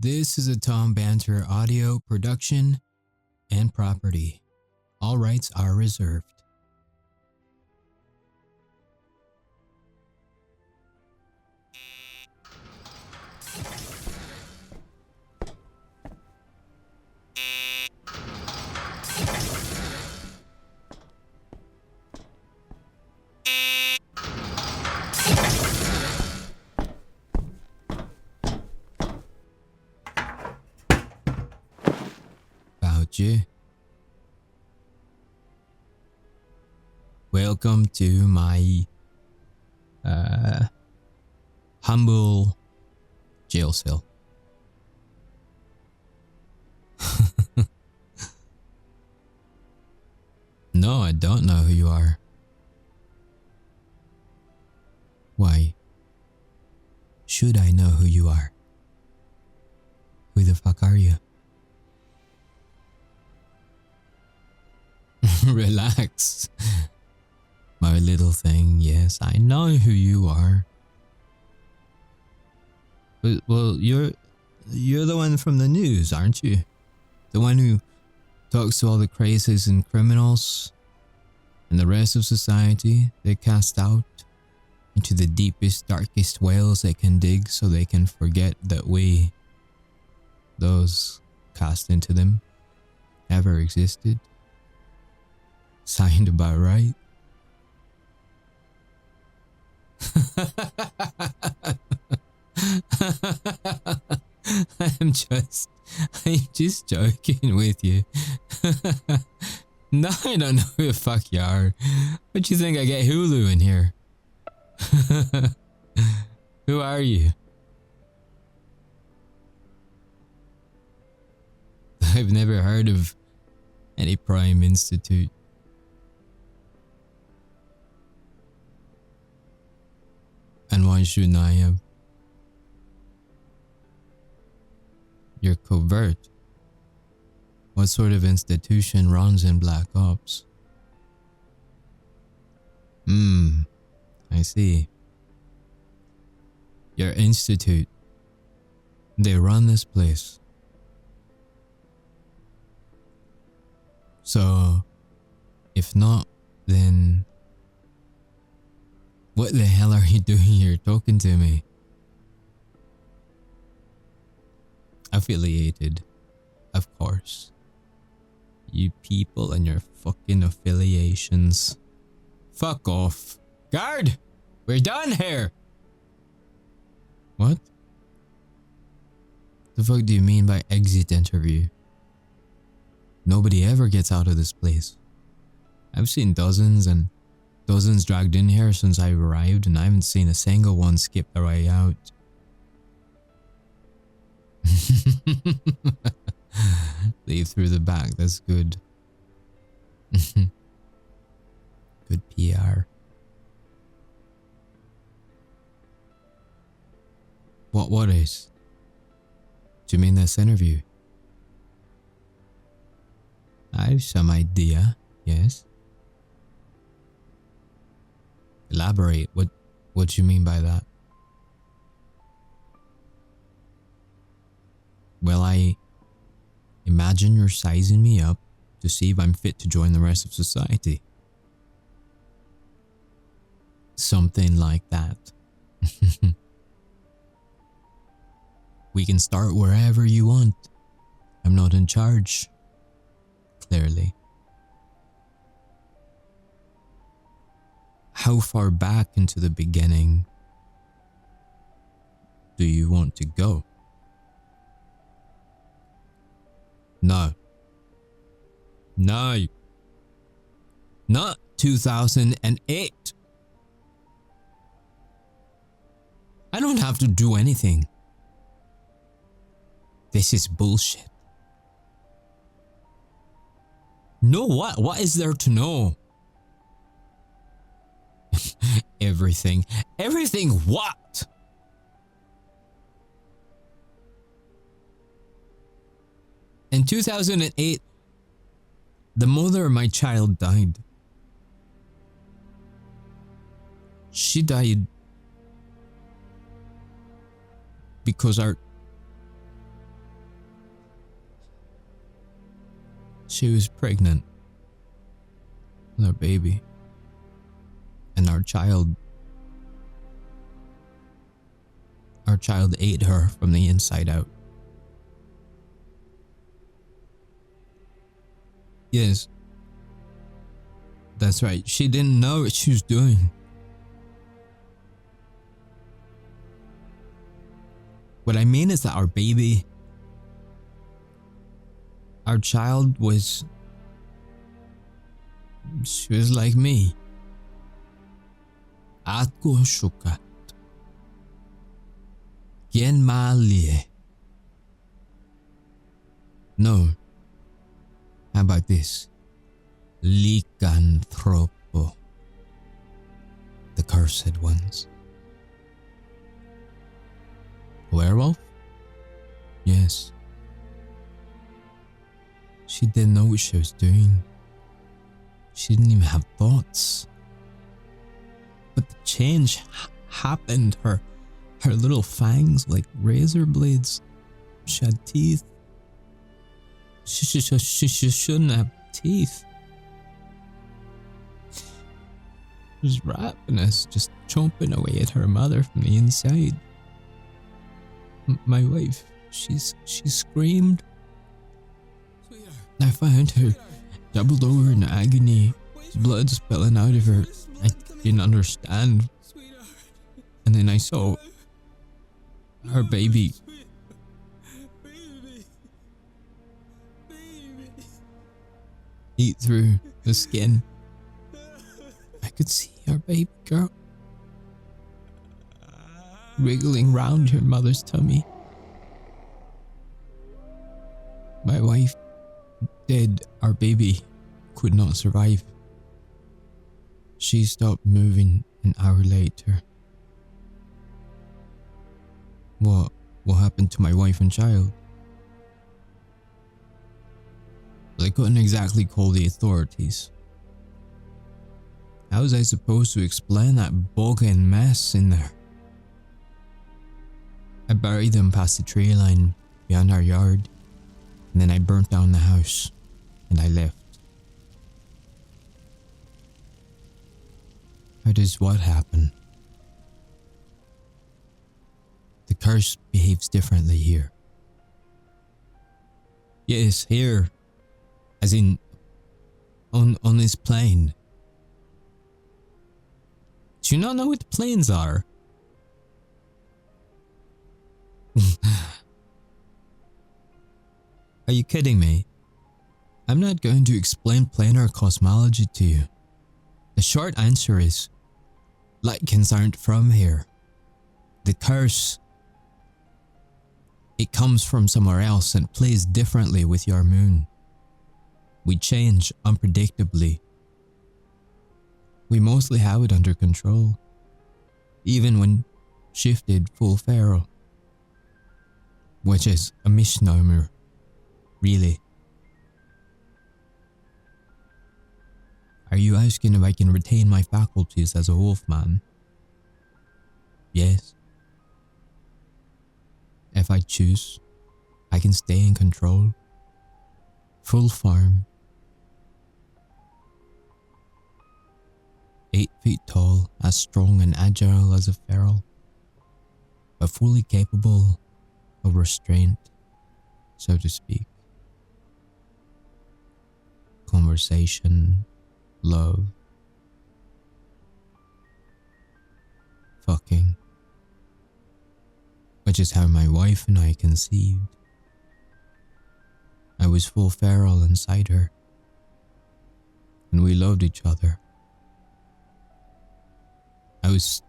This is a Tombanter audio production and property. All rights are reserved. You. Welcome to my humble jail cell. No, I don't know who you are. Why should I know who you are? Who the fuck are you? Relax, my little thing. Yes, I know who you are. But, well, you're the one from the news, aren't you? The one who talks to all the crazies and criminals and the rest of society. They cast out into the deepest, darkest wells they can dig so they can forget that we, those cast into them, ever existed. Sound about right? I'm just joking with you. No, I don't know who the fuck you are. What do you think I get Hulu in here? Who are you? I've never heard of any Prime Institute. And why shouldn't I have? You're covert. What sort of institution runs in Black Ops? I see. Your institute. They run this place. So, if not, then what the hell are you doing here talking to me? Affiliated, of course. You people and your fucking affiliations. Fuck off. Guard! We're done here! What? The fuck do you mean by exit interview? Nobody ever gets out of this place. I've seen dozens and dozens dragged in here since I arrived, and I haven't seen a single one skip their way out. Leave through the back, that's good. Good PR. What is? Do you mean this interview? I have some idea, yes. Elaborate, what do you mean by that? Well, I imagine you're sizing me up to see if I'm fit to join the rest of society. Something like that. We can start wherever you want. I'm not in charge. Clearly. How far back into the beginning do you want to go? No. No. Not 2008. I don't have to do anything. This is bullshit. Know what? What is there to know? Everything. Everything what? In 2008, the mother of my child died. She died because our She was pregnant with our baby. And our child ate her from the inside out. Yes. That's right. She didn't know what she was doing. What I mean is that our child she was like me. Atko shukat. Gen malie. No. How about this? Lycanthropo. The cursed ones. Werewolf? Yes. She didn't know what she was doing. She didn't even have thoughts. But the change happened. Her little fangs like razor blades. She had teeth. She shouldn't have teeth. She was ravenous, just chomping away at her mother from the inside. My wife, she screamed. I found her doubled over in agony, blood spilling out of her. I didn't understand. And then I saw her baby. Eat through the skin. I could see our baby girl wriggling round her mother's tummy. My wife dead, our baby could not survive. She stopped moving an hour later. What happened to my wife and child? I couldn't exactly call the authorities. How was I supposed to explain that bogging mess in there? I buried them past the tree line beyond our yard, and then I burnt down the house, and I left. How does what happen? The curse behaves differently here. Yes, here. As in, on this plane. Do you not know what the planes are? Are you kidding me? I'm not going to explain planar cosmology to you. The short answer is, Lycans aren't from here. The curse, it comes from somewhere else and plays differently with your moon. We change unpredictably. We mostly have it under control, even when shifted full feral, which is a misnomer, really. Are you asking if I can retain my faculties as a wolfman? Yes. If I choose, I can stay in control. Full farm. 8 feet tall, as strong and agile as a feral, but fully capable of restraint, so to speak. Conversation, love, fucking, which is how my wife and I conceived. I was full feral inside her, and we loved each other. I was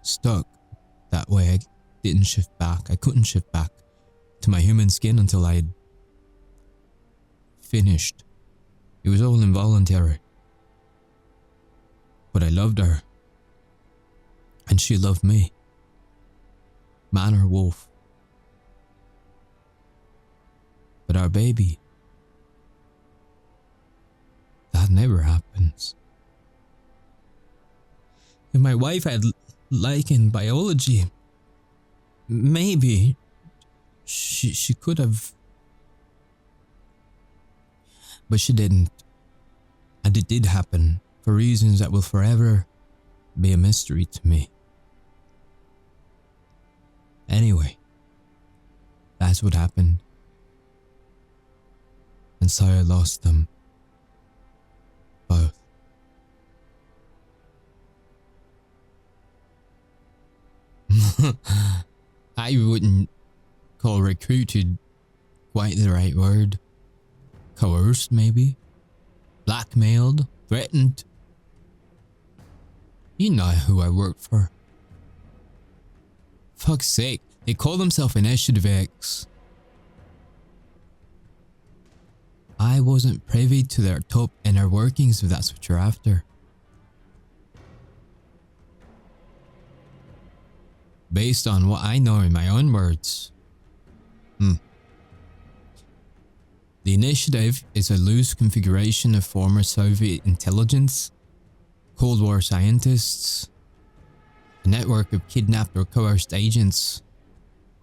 stuck that way. I didn't shift back. I couldn't shift back to my human skin until I had finished. It was all involuntary. But I loved her. And she loved me. Man or wolf. But our baby, that never happens. If my wife had Lycan biology, maybe she could have But she didn't. And it did happen for reasons that will forever be a mystery to me. Anyway, that's what happened. And so I lost them both. I wouldn't call recruited quite the right word. Coerced, maybe? Blackmailed? Threatened? You know who I work for. Fuck's sake, they call themselves Initiative X. I wasn't privy to their top inner workings, if that's what you're after. Based on what I know in my own words. The Initiative is a loose configuration of former Soviet intelligence, Cold War scientists, a network of kidnapped or coerced agents,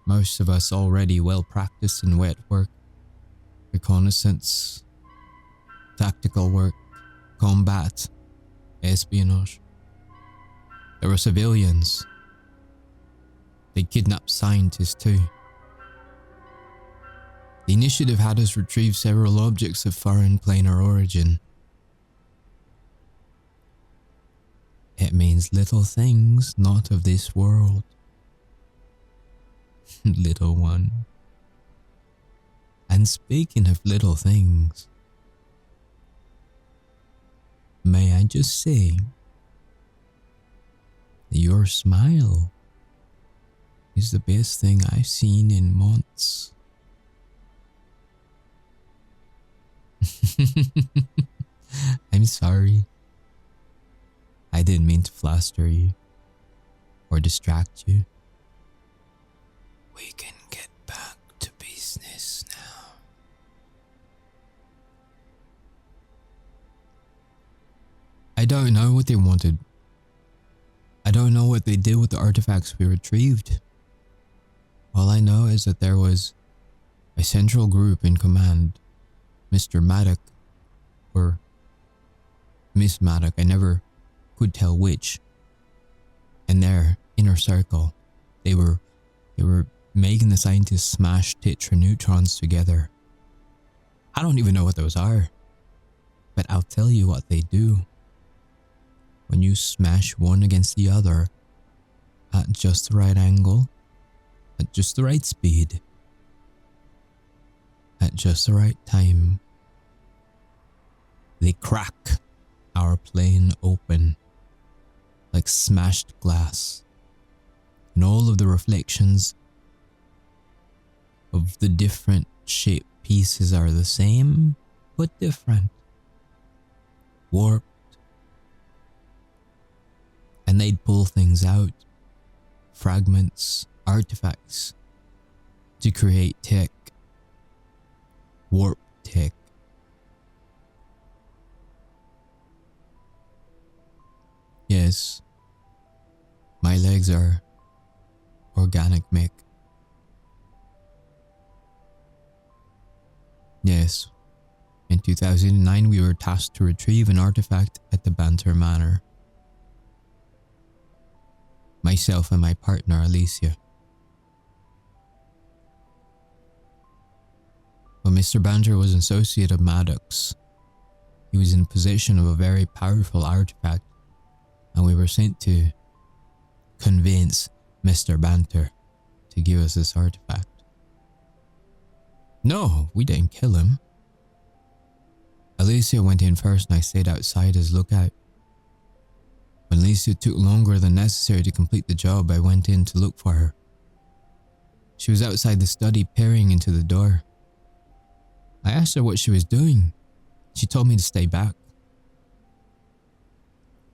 most of us already well practiced in wet work, reconnaissance, tactical work, combat, espionage. There were civilians. They kidnapped scientists too. The Initiative had us retrieve several objects of foreign planar origin. It means little things not of this world. Little one. And speaking of little things, may I just say, your smile is the best thing I've seen in months. I'm sorry. I didn't mean to fluster you or distract you. We can get back to business now. I don't know what they wanted. I don't know what they did with the artifacts we retrieved. All I know is that there was a central group in command, Mr. Maddock, or Miss Maddock, I never could tell which. And their inner circle, they were making the scientists smash tetraneutrons together. I don't even know what those are, but I'll tell you what they do. When you smash one against the other at just the right angle, at just the right speed, at just the right time, they crack our plane open like smashed glass, and all of the reflections of the different shaped pieces are the same but different, warped, and they'd pull things out, fragments, artifacts, to create tech, warp tech. Yes, my legs are organic, Mick. Yes, in 2009 we were tasked to retrieve an artifact at the Banter Manor. Myself and my partner Alicia. Well, Mr. Banter was an associate of Maddox. He was in possession of a very powerful artifact, and we were sent to convince Mr. Banter to give us this artifact. No, we didn't kill him. Alicia went in first and I stayed outside as lookout. When Alicia took longer than necessary to complete the job, I went in to look for her. She was outside the study peering into the door. I asked her what she was doing. She told me to stay back.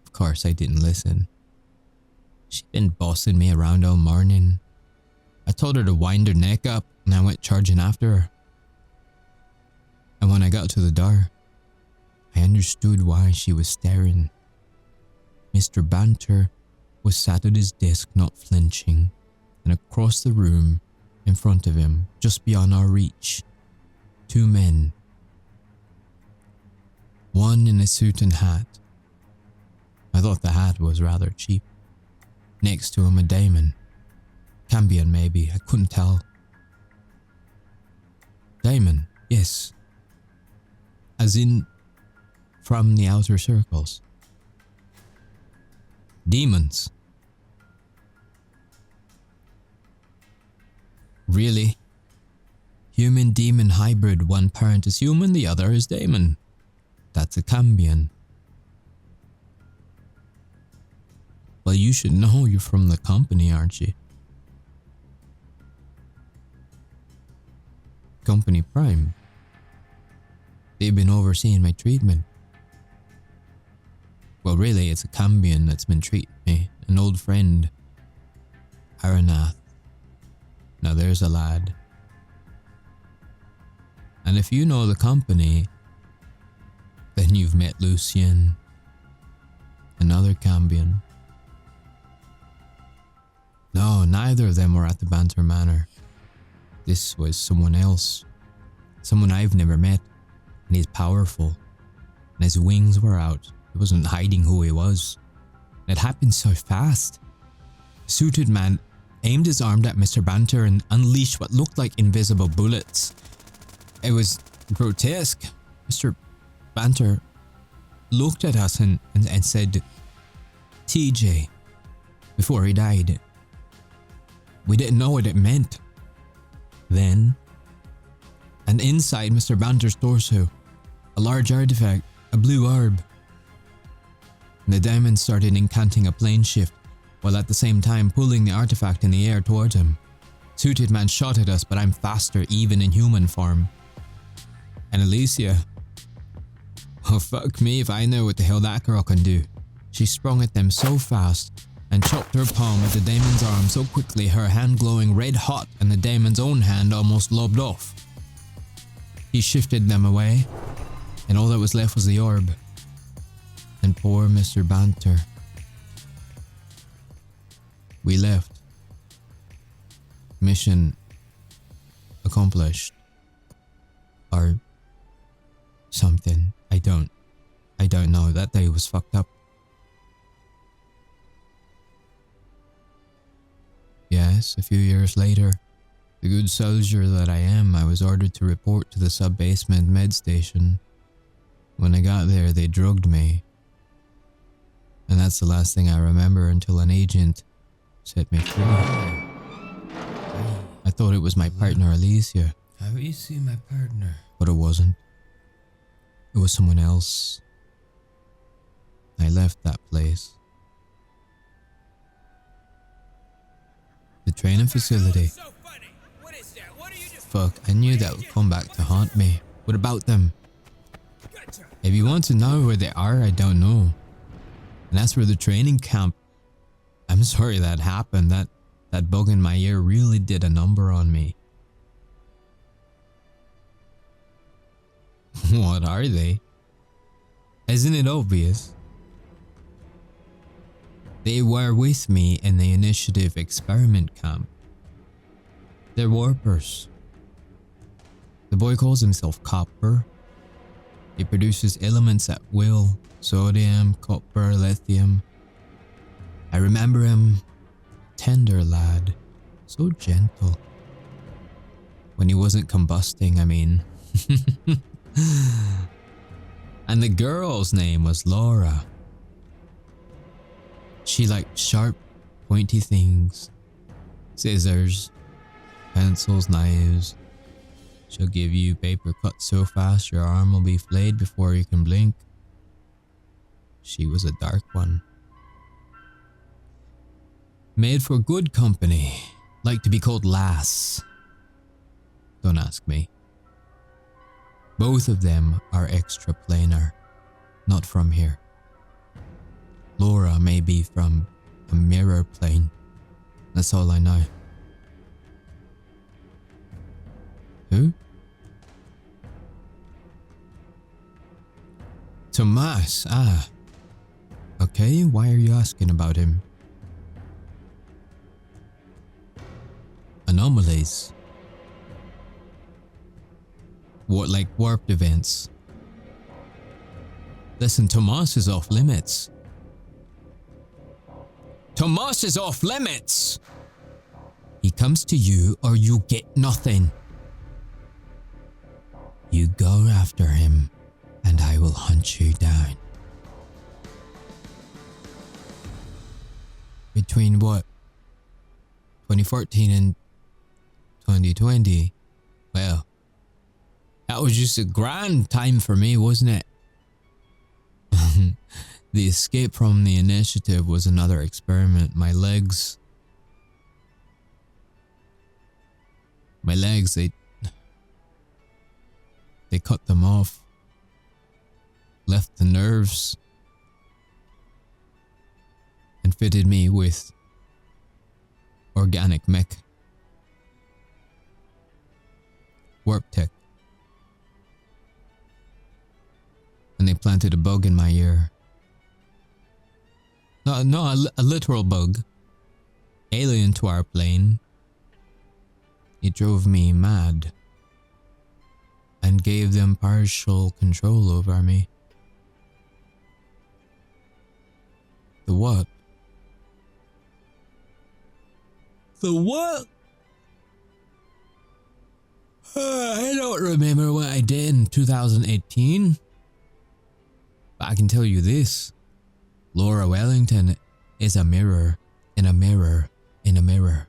Of course, I didn't listen. She'd been bossing me around all morning. I told her to wind her neck up and I went charging after her. And when I got to the door, I understood why she was staring. Mr. Banter was sat at his desk not flinching, and across the room, in front of him, just beyond our reach, two men. One in a suit and hat. I thought the hat was rather cheap. Next to him a daemon. Cambion maybe, I couldn't tell. Daemon, yes. As in, from the outer circles. Demons. Really? Human-demon hybrid, one parent is human, the other is daemon. That's a cambion. Well, you should know you're from the company, aren't you? Company Prime. They've been overseeing my treatment. Well, really, it's a cambion that's been treating me. An old friend. Aranath. Now there's a lad. And if you know the company, then you've met Lucien. Another cambion. No, neither of them were at the Banter Manor. This was someone else. Someone I've never met. And he's powerful. And his wings were out. He wasn't hiding who he was. It happened so fast. A suited man aimed his arm at Mr. Banter and unleashed what looked like invisible bullets. It was grotesque. Mr. Banter looked at us and said, TJ, before he died. We didn't know what it meant. Then, and inside Mr. Banter's torso, a large artifact, a blue orb. The diamond started incanting a plane shift, while at the same time pulling the artifact in the air towards him. Suited man shot at us, but I'm faster even in human form. And Alicia, oh fuck me if I know what the hell that girl can do. She sprung at them so fast and chopped her palm at the daemon's arm so quickly, her hand glowing red hot and the daemon's own hand almost lobbed off. He shifted them away, and all that was left was the orb. And poor Mr. Banter. We left. Mission accomplished. Or something. I don't know. That day was fucked up. Yes, a few years later, the good soldier that I am, I was ordered to report to the sub-basement med station. When I got there, they drugged me. And that's the last thing I remember until an agent set me free. I thought it was my partner Alicia. Have you seen my partner? But it wasn't. It was someone else. I left that place. The training facility. Fuck, I knew that would come back to haunt me. What about them? If you want to know where they are, I don't know. And as for the training camp, I'm sorry that happened. That bug in my ear really did a number on me. What are they? Isn't it obvious? They were with me in the initiative experiment camp. They're warpers. The boy calls himself Copper. He produces elements at will. Sodium, copper, lithium. I remember him. Tender lad. So gentle. When he wasn't combusting, I mean. And the girl's name was Laura. She liked sharp, pointy things. Scissors, pencils, knives. She'll give you paper cut so fast your arm will be flayed before you can blink. She was a dark one. Made for good company. Like to be called lass. Don't ask me. Both of them are extra planar. Not from here. Laura may be from a mirror plane. That's all I know. Who? Tomas, ah. Okay, why are you asking about him? Anomalies. What, like warped events? Listen, Tomas is off limits. Tomas is off limits! He comes to you or you get nothing. You go after him and I will hunt you down. Between what? 2014 and 2020? Well, that was just a grand time for me, wasn't it? The escape from the initiative was another experiment. My legs, they cut them off. Left the nerves. And fitted me with organic mech. Warp tech. And they planted a bug in my ear. No, a literal bug. Alien to our plane. It drove me mad. And gave them partial control over me. The what? The what? I don't remember what I did in 2018. But I can tell you this. Laura Wellington is a mirror in a mirror in a mirror.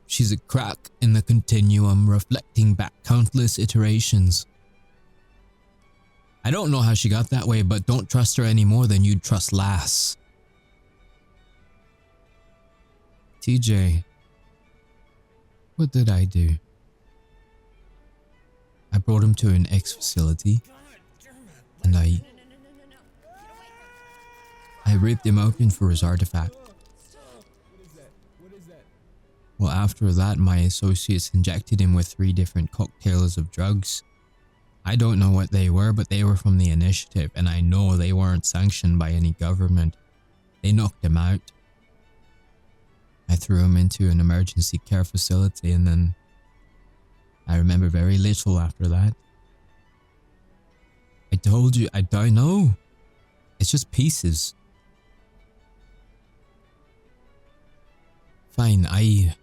She's a crack in the continuum, reflecting back countless iterations. I don't know how she got that way, but don't trust her any more than you'd trust Lass. TJ, what did I do? I brought him to an ex-facility, and I ripped him open for his artifact. Well, after that, my associates injected him with 3 different cocktails of drugs. I don't know what they were, but they were from the initiative, and I know they weren't sanctioned by any government. They knocked him out. I threw him into an emergency care facility, and then I remember very little after that. I told you, I don't know. It's just pieces. Fine, I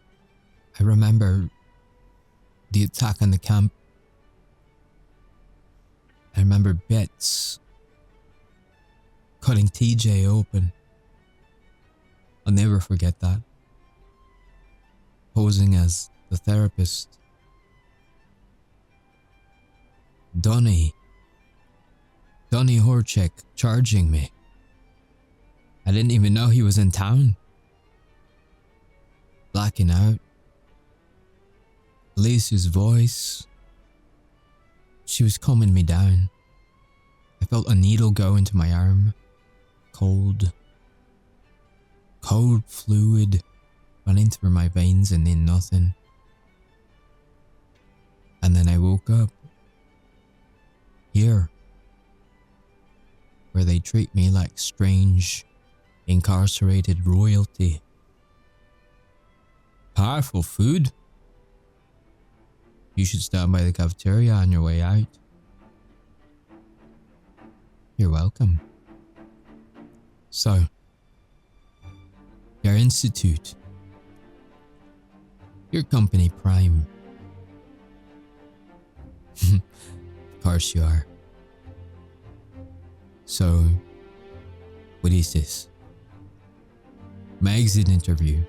remember the attack on the camp. I remember Bets cutting TJ open. I'll never forget that. Posing as the therapist. Donny Horchek charging me. I didn't even know he was in town. Blacking out. Alicia's voice. She was calming me down. I felt a needle go into my arm. Cold fluid running through my veins and then nothing. And then I woke up. Here. Where they treat me like strange, incarcerated royalty. Powerful food. You should stop by the cafeteria on your way out. You're welcome. So, your institute. Your company prime. Of course you are. So, what is this? My exit interview.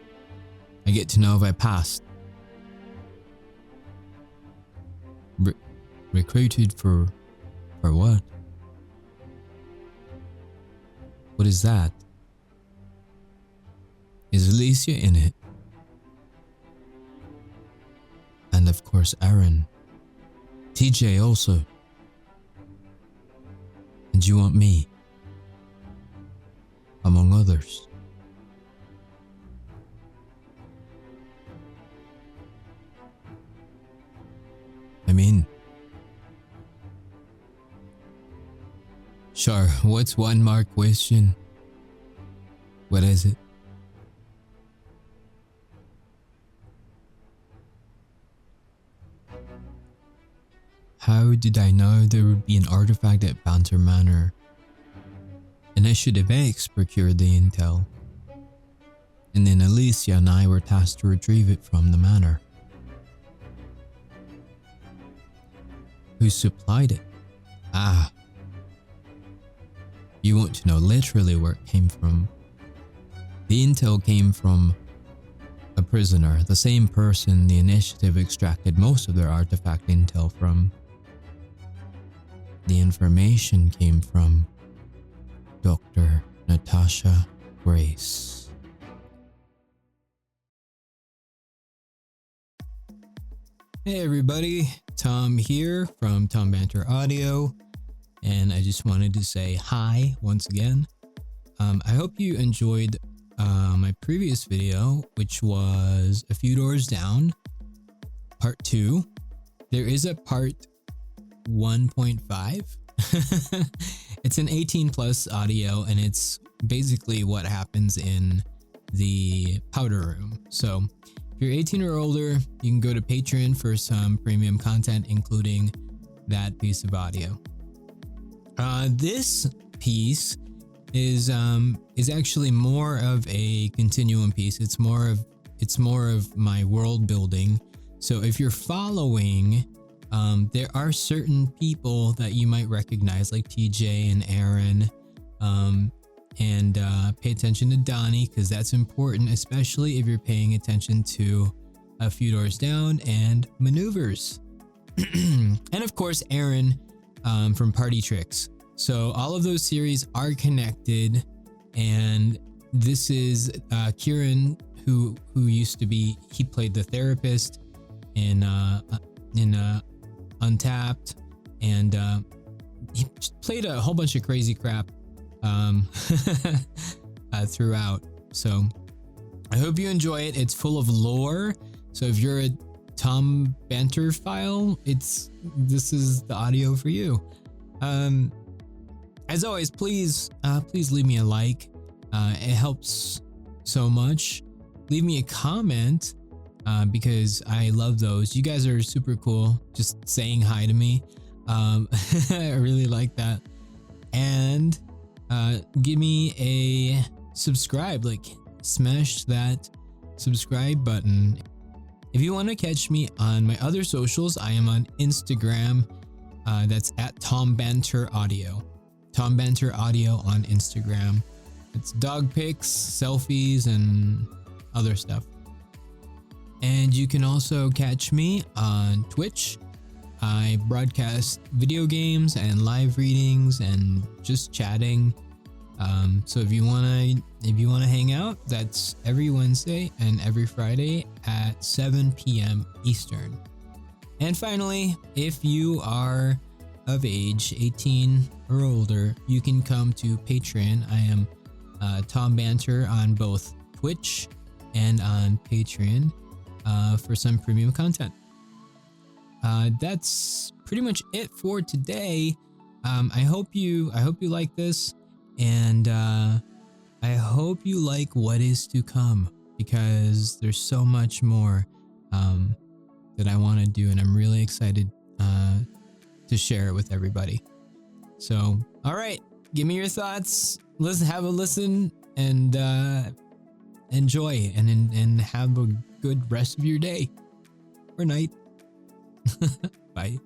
I get to know if I passed. Recruited for what? What is that? Is Alicia in it? And of course Aaron. TJ also. And you want me? Among others. I'm in. Sure, what's one more question? What is it? How did I know there would be an artifact at Banter Manor? Initiative X procured the intel, and then Alicia and I were tasked to retrieve it from the manor. Who supplied it? Ah. You want to know literally where it came from. The intel came from a prisoner, the same person the initiative extracted most of their artifact intel from. The information came from Dr. Natasha Grace. Hey everybody, Tom here from Tombanter Audio, and I just wanted to say hi once again. I hope you enjoyed my previous video, which was A Few Doors Down, part 2. There is a part 1.5. It's an 18 plus audio, and it's basically what happens in the powder room. So if you're 18 or older, you can go to Patreon for some premium content, including that piece of audio. This piece is actually more of a continuum piece. It's more of my world building. So if you're following, there are certain people that you might recognize, like TJ and Aaron, and pay attention to Donnie, because that's important, especially if you're paying attention to A Few Doors Down and Maneuvers. And of course, Aaron from Party Tricks. So all of those series are connected, and this is Kieran, who used to be, he played the therapist in Untapped, and he played a whole bunch of crazy crap throughout. So I hope you enjoy it. It's full of lore. So if you're a Tombanter file, this is the audio for you. As always, please leave me a like. It helps so much. Leave me a comment, because I love those. You guys are super cool. Just saying hi to me. I really like that. And give me a subscribe, like smash that subscribe button. If you want to catch me on my other socials, I am on Instagram. That's at Tombanter Audio. Tombanter Audio on Instagram. It's dog pics, selfies, and other stuff. And you can also catch me on Twitch. I broadcast video games and live readings and just chatting. So if you wanna hang out, that's every Wednesday and every Friday at 7 p.m. Eastern. And finally, if you are of age 18 or older, you can come to Patreon. I am Tombanter on both Twitch and on Patreon for some premium content. That's pretty much it for today. I hope you like this, and I hope you like what is to come, because there's so much more that I want to do, and I'm really excited to share it with everybody. So, all right, give me your thoughts. Let's have a listen, and enjoy, and have a good rest of your day or night. Bye.